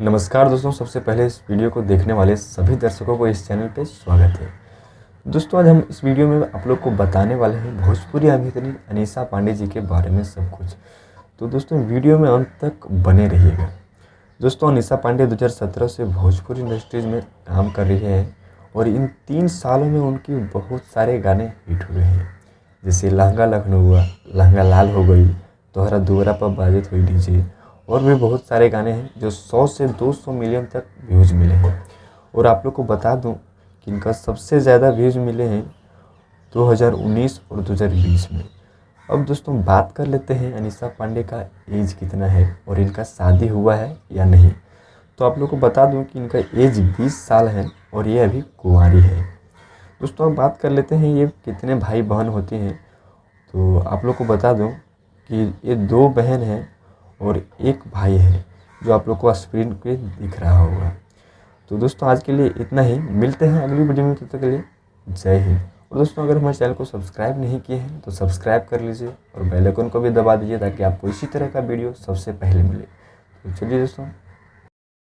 नमस्कार दोस्तों, सबसे पहले इस वीडियो को देखने वाले सभी दर्शकों को इस चैनल पे स्वागत है। दोस्तों, आज हम इस वीडियो में आप लोग को बताने वाले हैं भोजपुरी अभिनेत्री अनीसा पांडे जी के बारे में सब कुछ। तो दोस्तों, वीडियो में अंत तक बने रहिएगा। दोस्तों, अनीसा पांडे 2017 से भोजपुरी इंडस्ट्रीज में काम कर रही है और इन 3 सालों में उनकी बहुत सारे गाने हिट हुए हैं, जैसे लहंगा लखनऊ हुआ, लहंगा लाल हो गई, तोहरा दुअरा पर बाजत हुई डीजे, और भी बहुत सारे गाने हैं जो 100 से 200 मिलियन तक व्यूज़ मिले हैं। और आप लोग को बता दूं कि इनका सबसे ज़्यादा व्यूज़ मिले हैं 2019 और 2020 में। अब दोस्तों, बात कर लेते हैं अनीसा पांडे का एज कितना है और इनका शादी हुआ है या नहीं। तो आप लोग को बता दूं कि इनका एज 20 साल है और ये अभी कुंवारी है। दोस्तों, अब बात कर लेते हैं ये कितने भाई बहन होते हैं। तो आप लोग को बता दूं कि ये 2 बहन हैं और 1 भाई है, जो आप लोग को स्क्रीन पे दिख रहा होगा। तो दोस्तों, आज के लिए इतना ही। मिलते हैं अगली वीडियो में, तब तक के लिए जय हिंद। और दोस्तों, अगर हमारे चैनल को सब्सक्राइब नहीं किए हैं तो सब्सक्राइब कर लीजिए और बेल आइकन को भी दबा दीजिए ताकि आपको इसी तरह का वीडियो सबसे पहले मिले। तो चलिए दोस्तों,